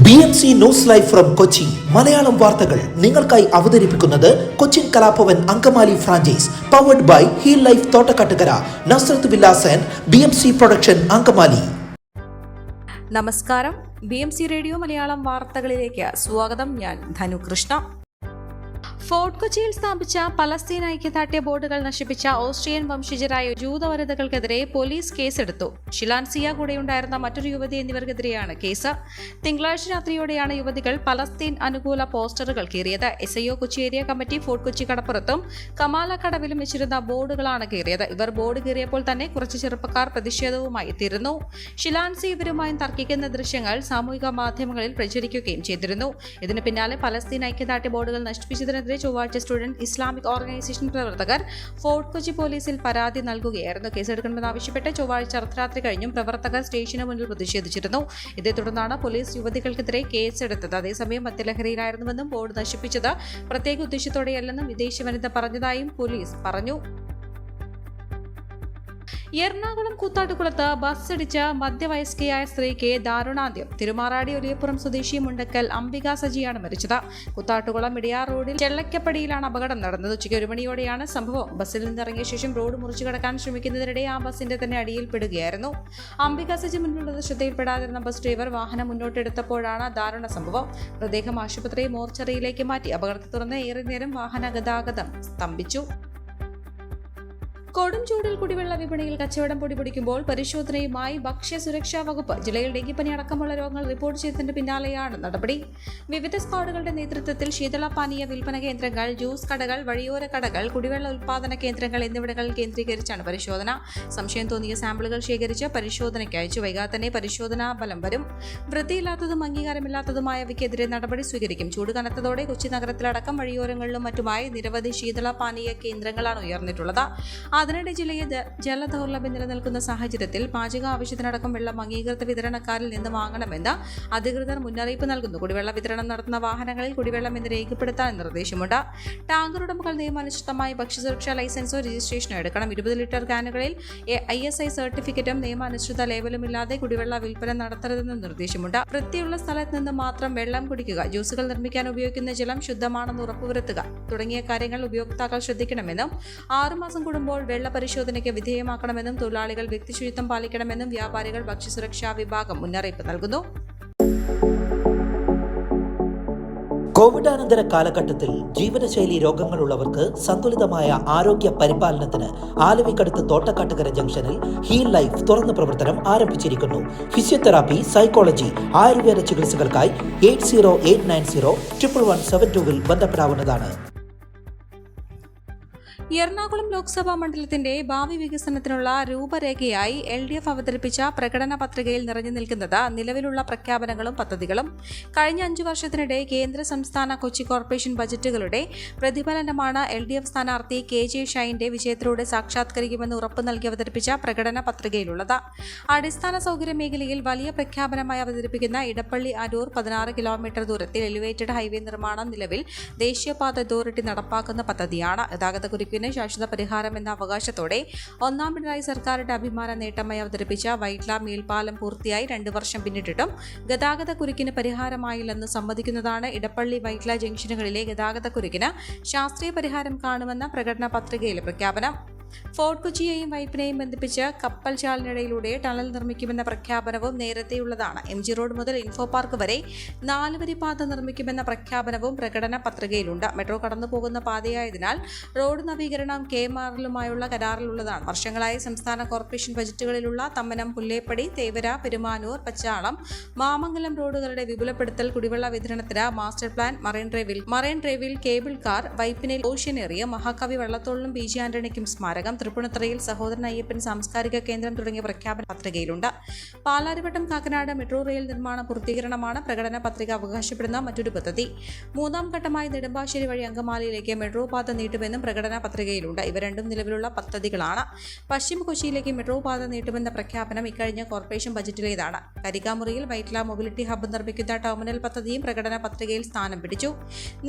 BMC news live from Kochi Malayalam വാർത്തകൾ നിങ്ങൾക്കായി അവതരിപ്പിക്കുന്നത് Cochin Kalabhavan Angamaly franchise powered by Heal Life Thottakattukara Nazareth villas and BMC production Angamaly. നമസ്കാരം, BMC radio Malayalam വാർത്തകളിലേക്ക് സ്വാഗതം. ഞാൻ ധനു കൃഷ്ണ. ഫോർട്ട് കൊച്ചിയിൽ സ്ഥാപിച്ച പലസ്തീൻ ഐക്യദാർഢ്യ ബോർഡുകൾ നശിപ്പിച്ച ഓസ്ട്രിയൻ വംശജരായ ജൂതവനിതകൾക്കെതിരെ പോലീസ് കേസെടുത്തു. ഷിലാൻസിയ കൂടെയുണ്ടായിരുന്ന മറ്റൊരു യുവതി എന്നിവർക്കെതിരെയാണ് കേസ്. തിങ്കളാഴ്ച രാത്രിയോടെയാണ് യുവതികൾ പലസ്തീൻ അനുകൂല പോസ്റ്ററുകൾ കീറിയത്. SIO Kochi area committee fort Kochi കടപ്പുറത്തും കമാല കടവിലും വെച്ചിരുന്ന ബോർഡുകളാണ് കീറിയത്. ഇവർ ബോർഡ് കീറിയപ്പോൾ തന്നെ കുറച്ച് ചെറുപ്പക്കാർ പ്രതിഷേധവുമായി എത്തിയിരുന്നു. ഷിലാൻസി ഇവരുമായി തർക്കിക്കുന്ന ദൃശ്യങ്ങൾ സാമൂഹിക മാധ്യമങ്ങളിൽ പ്രചരിക്കുകയും ചെയ്തിരുന്നു. ഇതിന് പിന്നാലെ പലസ്തീൻ ഐക്യദാർഢ്യ ബോർഡുകൾ നശിപ്പിച്ചതിനെതിരെ ചൊവ്വാഴ്ച സ്റ്റുഡന്റ് ഇസ്ലാമിക് ഓർഗനൈസേഷൻ പ്രവർത്തകർ ഫോർട്ട് കൊച്ചി പോലീസിൽ പരാതി നൽകുകയായിരുന്നു. കേസെടുക്കണമെന്നാവശ്യപ്പെട്ട് ചൊവ്വാഴ്ച അർദ്ധരാത്രി കഴിഞ്ഞും പ്രവർത്തകർ സ്റ്റേഷന് മുന്നിൽ പ്രതിഷേധിച്ചിരുന്നു. ഇതേ തുടർന്നാണ് പോലീസ് യുവതികൾക്കെതിരെ കേസെടുത്തത്. അതേസമയം മദ്യലഹരിയിലായിരുന്നുവെന്നും ബോർഡ് നശിപ്പിച്ചത് പ്രത്യേക ഉദ്ദേശത്തോടെയല്ലെന്നും വിദേശ വനിത പറഞ്ഞതായും പോലീസ് പറഞ്ഞു. എറണാകുളം കൂത്താട്ടുകുളത്ത് ബസ്സിടിച്ച മധ്യവയസ്കയായ സ്ത്രീക്ക് ദാരുണാന്ത്യം. തിരുമാറാടി ഒലിയപ്പുറം സ്വദേശി മുണ്ടക്കൽ അംബിക സജിയാണ് മരിച്ചത്. കൂത്താട്ടുകുളം ഇടിയാർ റോഡിൽ ചെള്ളക്കപ്പടിയിലാണ് അപകടം നടന്നത്. ഉച്ചയ്ക്ക് 1 മണിയോടെയാണ് സംഭവം. ബസ്സിൽ നിന്നിറങ്ങിയ ശേഷം റോഡ് മുറിച്ചു കടക്കാൻ ശ്രമിക്കുന്നതിനിടെ ആ ബസ്സിന്റെ തന്നെ അടിയിൽപ്പെടുകയായിരുന്നു. അംബിക സജി മുന്നിലുള്ളത് ശ്രദ്ധയിൽപ്പെടാതിരുന്ന ബസ് ഡ്രൈവർ വാഹനം മുന്നോട്ടെടുത്തപ്പോഴാണ് ദാരുണ സംഭവം. മൃതദേഹം ആശുപത്രി മോർച്ചറിയിലേക്ക് മാറ്റി. അപകടത്തെ തുടർന്ന് ഏറെ നേരം വാഹന ഗതാഗതം സ്തംഭിച്ചു. കൊടും ചൂടിൽ കുടിവെള്ള വിപണിയിൽ കച്ചവടം പൊടിപിടിക്കുമ്പോൾ പരിശോധനയുമായി ഭക്ഷ്യസുരക്ഷാ വകുപ്പ് ജില്ലയിൽ ഡെങ്കിപ്പനി അടക്കമുള്ള രോഗങ്ങൾ റിപ്പോർട്ട് ചെയ്തതിന് പിന്നാലെയാണ് നടപടി. വിവിധ സ്ക്വാഡുകളുടെ നേതൃത്വത്തിൽ ശീതളപാനീയ വിൽപ്പന കേന്ദ്രങ്ങൾ, ജ്യൂസ് കടകൾ, വഴിയോര കടകൾ, കുടിവെള്ള ഉൽപാദന കേന്ദ്രങ്ങൾ എന്നിവിടങ്ങളിൽ കേന്ദ്രീകരിച്ചാണ് പരിശോധന. സംശയം തോന്നിയ സാമ്പിളുകൾ ശേഖരിച്ച് പരിശോധനയ്ക്ക് അയച്ചു. വൈകാതെ തന്നെ പരിശോധനാ ഫലം വരും. വൃത്തിയില്ലാത്തതും അംഗീകാരമില്ലാത്തതുമായവയ്ക്കെതിരെ നടപടി സ്വീകരിക്കും. ചൂട് കനത്തതോടെ കൊച്ചി നഗരത്തിലടക്കം വഴിയോരങ്ങളിലും മറ്റുമായി നിരവധി ശീതളപാനീയ കേന്ദ്രങ്ങളാണ് ഉയർന്നിട്ടുള്ളത്. അതിനിടെ ജില്ലയിൽ ജലദൗർലഭ്യം നിലനിൽക്കുന്ന സാഹചര്യത്തിൽ പാചക ആവശ്യത്തിനടക്കം വെള്ളം അംഗീകൃത വിതരണക്കാരിൽ നിന്ന് വാങ്ങണമെന്ന് അധികൃതർ മുന്നറിയിപ്പ് നൽകുന്നു. കുടിവെള്ള വിതരണം നടത്തുന്ന വാഹനങ്ങളിൽ കുടിവെള്ളം എന്ന് രേഖപ്പെടുത്താൻ നിർദ്ദേശമുണ്ട്. ടാങ്കർ ഉടമകൾ നിയമാനുസൃതമായി ഭക്ഷ്യസുരക്ഷാ ലൈസൻസോ രജിസ്ട്രേഷനോ എടുക്കണം. 20 ലിറ്റർ ക്യാനുകളിൽ ISI സർട്ടിഫിക്കറ്റും നിയമാനുസൃത ലേബലുമില്ലാതെ കുടിവെള്ള വിൽപ്പന നടത്തരുതെന്നും നിർദ്ദേശമുണ്ട്. വൃത്തിയുള്ള സ്ഥലത്ത് നിന്ന് മാത്രം വെള്ളം കുടിക്കുക, ജ്യൂസുകൾ നിർമ്മിക്കാൻ ഉപയോഗിക്കുന്ന ജലം ശുദ്ധമാണെന്ന് ഉറപ്പുവരുത്തുക തുടങ്ങിയ കാര്യങ്ങൾ ഉപയോക്താക്കൾ ശ്രദ്ധിക്കണമെന്നും 6 മാസം കൂടുമ്പോൾ വെള്ള പരിശോധനയ്ക്ക് വിധേയമാക്കണമെന്നും തൊഴിലാളികൾ വ്യക്തിശുചിത്വം പാലിക്കണമെന്നും വ്യാപാരികൾ ഭക്ഷ്യസുരക്ഷാ വിഭാഗം മുന്നറിയിപ്പ് നൽകുന്നു. കോവിഡാനന്തര കാലഘട്ടത്തിൽ ജീവിതശൈലി രോഗങ്ങളുള്ളവർക്ക് സന്തുലിതമായ ആരോഗ്യ പരിപാലനത്തിന് ആലുവയ്ക്കടുത്ത് തോട്ടക്കാട്ടുകര ജംഗ്ഷനിൽ ഹീൽ ലൈഫ് തുറന്ന പ്രവർത്തനം ആരംഭിച്ചിരിക്കുന്നു. ഫിസിയോതെറാപ്പി, സൈക്കോളജി, ആയുർവേദ ചികിത്സകൾക്കായി 8089011772 ബന്ധപ്പെടാവുന്നതാണ്. എറണാകുളം ലോക്സഭാ മണ്ഡലത്തിന്റെ ഭാവി വികസനത്തിനുള്ള രൂപരേഖയായി LDF അവതരിപ്പിച്ച പ്രകടന പത്രികയിൽ നിറഞ്ഞു നിൽക്കുന്നത് നിലവിലുള്ള പ്രഖ്യാപനങ്ങളും പദ്ധതികളും. കഴിഞ്ഞ 5 വർഷത്തിനിടെ കേന്ദ്ര സംസ്ഥാന കൊച്ചി കോർപ്പറേഷൻ ബജറ്റുകളുടെ പ്രതിഫലനമാണ് LDF സ്ഥാനാർത്ഥി KJ ഷൈന്റെ വിജയത്തിലൂടെ സാക്ഷാത്കരിക്കുമെന്ന് ഉറപ്പു നൽകി അവതരിപ്പിച്ച പ്രകടന പത്രികയിലുള്ളത്. അടിസ്ഥാന സൗകര്യ മേഖലയിൽ വലിയ പ്രഖ്യാപനമായി അവതരിപ്പിക്കുന്ന ഇടപ്പള്ളി അരൂർ 16 കിലോമീറ്റർ ദൂരത്തിൽ എലിവേറ്റഡ് ഹൈവേ നിർമ്മാണം നിലവിൽ ദേശീയപാത അതോറിറ്റി നടപ്പാക്കുന്ന പദ്ധതിയാണ്. ഗതാഗതക്കുരുക്കിന് ശാശ്വത പരിഹാരം എന്ന അവകാശത്തോടെ 1ാം പിണറായി സർക്കാരിന്റെ അഭിമാന നേട്ടമായി അവതരിപ്പിച്ച വൈറ്റ്ല മേൽപ്പാലം പൂർത്തിയായി 2 വർഷം പിന്നിട്ടിട്ടും ഗതാഗതക്കുരുക്കിന് പരിഹാരമായില്ലെന്ന് സമ്മതിക്കുന്നതാണ്. ഇടപ്പള്ളി വൈറ്റ്ല ജംഗ്ഷനുകളിലെ ഗതാഗതക്കുരുക്കിന് ശാസ്ത്രീയ പരിഹാരം കാണുമെന്ന പ്രകടന പത്രികയിലെ പ്രഖ്യാപനം. ഫോർട്ട് കൊച്ചിയെയും വൈപ്പിനെയും ബന്ധിപ്പിച്ച് കപ്പൽ ചാലിനിടയിലൂടെ ടണൽ നിർമ്മിക്കുമെന്ന പ്രഖ്യാപനവും നേരത്തെയുള്ളതാണ്. MG റോഡ് മുതൽ ഇൻഫോ പാർക്ക് വരെ 4 വരി പാത നിർമ്മിക്കുമെന്ന പ്രഖ്യാപനവും പ്രകടന പത്രികയിലുണ്ട്. മെട്രോ കടന്നു പോകുന്ന പാതയായതിനാൽ റോഡ് നവീകരണം KMRലുമായുള്ള കരാറിലുള്ളതാണ്. വർഷങ്ങളായി സംസ്ഥാന കോർപ്പറേഷൻ ബജറ്റുകളിലുള്ള തമ്മനം, പുല്ലേപ്പടി, തേവര, പെരുമാനൂർ, പച്ചാളം, മാമംഗലം റോഡുകളുടെ വിപുലപ്പെടുത്തൽ, കുടിവെള്ള വിതരണത്തിന് മാസ്റ്റർ പ്ലാൻ, മറൈൻ ഡ്രൈവിൽ കേബിൾ കാർ, വൈപ്പിനിൽ ഓഷ്യൻ ഏരിയ, മഹാകവി വള്ളത്തോളിനും PG ആന്റണിക്കും സ്മാരകം, തൃപ്പൂണിത്തുറയിൽ സഹോദരൻ അയ്യപ്പൻ സാംസ്കാരിക കേന്ദ്രം തുടങ്ങിയ പ്രഖ്യാപന പത്രികയിലുണ്ട്. പാലാരിവട്ടം കാക്കനാട് മെട്രോ റെയിൽ നിർമ്മാണ പൂർത്തീകരണമാണ് പ്രകടന പത്രിക അവകാശപ്പെടുന്ന മറ്റൊരു പദ്ധതി. 3ാം ഘട്ടമായി നെടുമ്പാശ്ശേരി വഴി അങ്കമാലിയിലേക്ക് മെട്രോ പാത നീട്ടുമെന്നും പ്രകടന പത്രികയിലുണ്ട്. ഇവ രണ്ടും നിലവിലുള്ള പദ്ധതികളാണ്. പശ്ചിമ കൊച്ചിയിലേക്ക് മെട്രോ പാത നീട്ടുമെന്ന പ്രഖ്യാപനം ഇക്കഴിഞ്ഞ കോർപ്പറേഷൻ ബജറ്റിലേതാണ്. കരിക്കാമുറിയിൽ വൈറ്റ്ല മൊബിലിറ്റി ഹബ്ബ് നിർമ്മിക്കുന്ന ടെർമിനൽ പദ്ധതിയും പ്രകടന പത്രികയിൽ സ്ഥാനം പിടിച്ചു.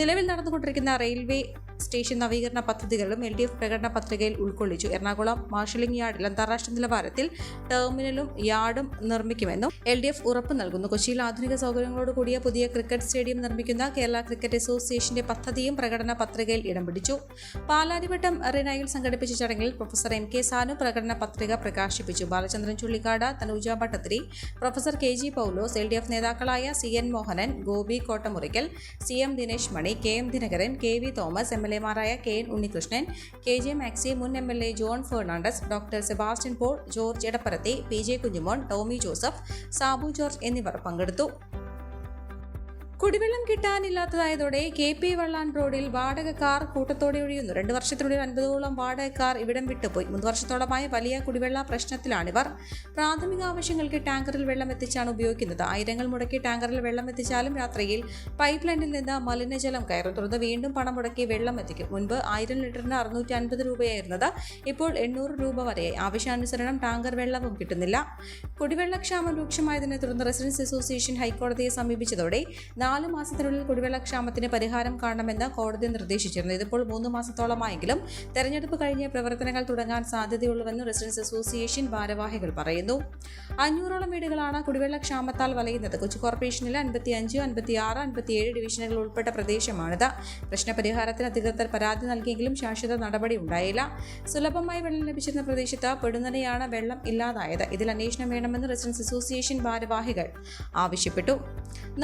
നിലവിൽ നടന്നുകൊണ്ടിരിക്കുന്ന റെയിൽവേ സ്റ്റേഷൻ നവീകരണ പദ്ധതികളും LDF പ്രകടന പത്രികയിൽ ഉൾക്കൊള്ളുന്നു. ഉൾക്കൊള്ളിച്ചു. എറണാകുളം മാർഷലിംഗ് യാർഡിൽ അന്താരാഷ്ട്ര നിലവാരത്തിൽ ടെർമിനലും യാർഡും നിർമ്മിക്കുമെന്നും LDF ഉറപ്പ് നൽകുന്നു. കൊച്ചിയിൽ ആധുനിക സൗകര്യങ്ങളോട് കൂടിയ പുതിയ ക്രിക്കറ്റ് സ്റ്റേഡിയം നിർമ്മിക്കുന്ന കേരള ക്രിക്കറ്റ് അസോസിയേഷന്റെ പദ്ധതിയും പ്രകടന പത്രികയിൽ ഇടം പിടിച്ചു. പാലാരിവട്ടം അറീനയിൽ സംഘടിപ്പിച്ച ചടങ്ങിൽ പ്രൊഫസർ MK സാനു പ്രകടന പത്രിക പ്രകാശിപ്പിച്ചു. Balachandran Chullikkad, Thanuja Bhattathiri, professor KG Paulose, LDF നേതാക്കളായ CN Mohanan, Gopi Kottamurikkal, CM Dinesh Mani, KM Dinakaran, KV Thomas, MLA-മാരായ KN ഉണ്ണികൃഷ്ണൻ, KJ മാക്സി, മുൻ MLA John Fernandes, doctor Sebastian Paul, George Edapparathy, PJ Kunjumon, Tomy Joseph, Sabu George എന്നിവർ പങ്കെടുത്തു. കുടിവെള്ളം കിട്ടാനില്ലാത്തതായതോടെ KP വള്ളാൻ റോഡിൽ വാടക കാർ കൂട്ടത്തോടെ ഒഴിയുന്നു. 2 വർഷത്തിനുള്ളിൽ 50ഓളം വാടക കാർ ഇവിടം വിട്ടുപോയി. 3 വർഷത്തോളമായി വലിയ കുടിവെള്ള പ്രശ്നത്തിലാണിവർ. പ്രാഥമിക ആവശ്യങ്ങൾക്ക് ടാങ്കറിൽ വെള്ളം എത്തിച്ചാണ് ഉപയോഗിക്കുന്നത്. ആയിരങ്ങൾ മുടക്കി ടാങ്കറിൽ വെള്ളം എത്തിച്ചാലും രാത്രിയിൽ പൈപ്പ് ലൈനിൽ നിന്ന് മലിനജലം കയറും. തുടർന്ന് വീണ്ടും പണം മുടക്കി വെള്ളം എത്തിക്കും. മുൻപ് 1000 ലിറ്ററിന് 650 രൂപയായിരുന്നത് ഇപ്പോൾ 800 രൂപ വരെയായി. ആവശ്യാനുസരണം ടാങ്കർ വെള്ളവും കിട്ടുന്നില്ല. കുടിവെള്ളക്ഷാമം രൂക്ഷമായതിനെ തുടർന്ന് റെസിഡൻസ് അസോസിയേഷൻ ഹൈക്കോടതിയെ സമീപിച്ചതോടെ 4 മാസത്തിനുള്ളിൽ കുടിവെള്ളക്ഷാമത്തിന് പരിഹാരം കാണണമെന്ന് കോടതി നിർദ്ദേശിച്ചിരുന്നു. ഇതിപ്പോൾ 3 മാസത്തോളമായെങ്കിലും തെരഞ്ഞെടുപ്പ് കഴിഞ്ഞ് പ്രവർത്തനങ്ങൾ തുടങ്ങാൻ സാധ്യതയുള്ളൂവെന്ന് റെസിഡൻസ് അസോസിയേഷൻ ഭാരവാഹികൾ പറയുന്നു. 500ഓളം വീടുകളാണ് കുടിവെള്ളക്ഷാമത്താൽ വലയുന്നത്. കൊച്ചി കോർപ്പറേഷനിലെ 55, 56, 57 ഡിവിഷനുകൾ ഉൾപ്പെട്ട പ്രദേശമാണിത്. പ്രശ്നപരിഹാരത്തിന് അധികൃതർ പരാതി നൽകിയെങ്കിലും ശാശ്വത നടപടി ഉണ്ടായില്ല. സുലഭമായി വെള്ളം ലഭിച്ചിരുന്ന പ്രദേശത്ത് പെടുന്നനെയാണ് വെള്ളം ഇല്ലാതായത്. ഇതിൽ അന്വേഷണം വേണമെന്ന് റെസിഡൻസ് അസോസിയേഷൻ ഭാരവാഹികൾ ആവശ്യപ്പെട്ടു.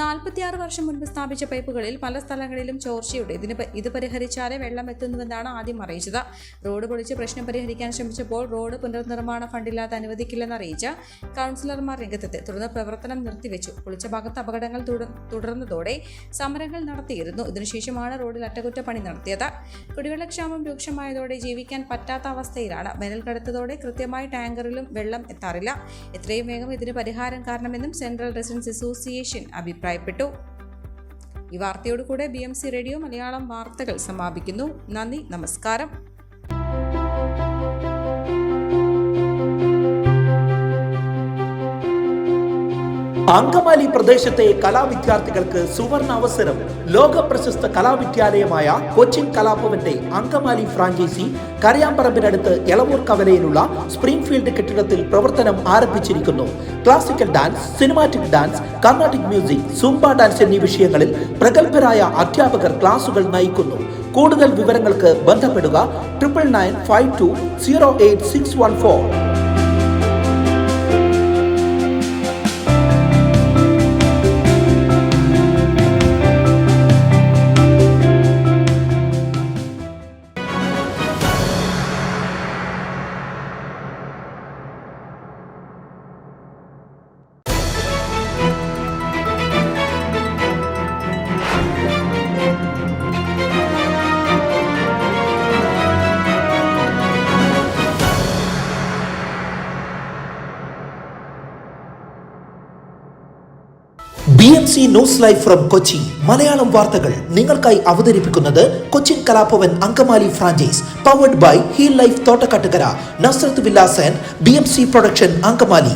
46 വർഷം മുൻപ് സ്ഥാപിച്ച പൈപ്പുകളിൽ പല സ്ഥലങ്ങളിലും ചോർച്ചയുണ്ട്. ഇത് പരിഹരിച്ചാലേ വെള്ളം എത്തുന്നുവെന്നാണ് ആദ്യം അറിയിച്ചത്. റോഡ് പൊളിച്ച് പ്രശ്നം പരിഹരിക്കാൻ ശ്രമിച്ചപ്പോൾ റോഡ് പുനർനിർമ്മാണ ഫണ്ടില്ലാതെ അനുവദിക്കില്ലെന്ന് അറിയിച്ച കൗൺസിലർമാർ രംഗത്തെത്തി. തുടർന്ന് പ്രവർത്തനം നിർത്തിവെച്ചു. പൊളിച്ച ഭാഗത്ത് അപകടങ്ങൾ തുടർന്നതോടെ സമരങ്ങൾ നടത്തിയിരുന്നു. ഇതിനുശേഷമാണ് റോഡിൽ അറ്റകുറ്റപ്പണി നടത്തിയത്. കുടിവെള്ളക്ഷാമം രൂക്ഷമായതോടെ ജീവിക്കാൻ പറ്റാത്ത അവസ്ഥയിലാണ്. വേനൽ കടുത്തതോടെ കൃത്യമായി ടാങ്കറിലും വെള്ളം എത്താറില്ല. എത്രയും വേഗം ഇതിന് പരിഹാരം കാണണമെന്നും സെൻട്രൽ റെസിഡൻസ് അസോസിയേഷൻ അഭിപ്രായപ്പെട്ടു. ഈ വാർത്തയോടുകൂടെ BMC റേഡിയോ മലയാളം വാർത്തകൾ സമാപിക്കുന്നു. നന്ദി, നമസ്കാരം. അങ്കമാലി പ്രദേശത്തെ കലാവിദ്യാർത്ഥികൾക്ക് സുവർണ അവസരം. ലോക പ്രശസ്ത കലാവിദ്യാലയമായ കൊച്ചിൻ കലാഭവന്റെ അങ്കമാലി ഫ്രാഞ്ചൈസി കരയാമ്പറമ്പിനടുത്ത് എളവൂർ കവലയിലുള്ള സ്പ്രിംഗ്ഫീൽഡ് കെട്ടിടത്തിൽ പ്രവർത്തനം ആരംഭിച്ചിരിക്കുന്നു. Classical dance, cinematic dance, Carnatic music, Zumba dance എന്നീ വിഷയങ്ങളിൽ പ്രഗത്ഭരായ അധ്യാപകർ ക്ലാസുകൾ നയിക്കുന്നു. കൂടുതൽ വിവരങ്ങൾക്ക് ബന്ധപ്പെടുക 9995208614. BMC news live from Kochi. Malayalam വാർത്തകൾ നിങ്ങൾക്കായി അവതരിപ്പിക്കുന്നത് Cochin Kalabhavan Angamaly franchise, powered by Heal Life Thottakattukara, Nazareth villas and BMC production Angamaly.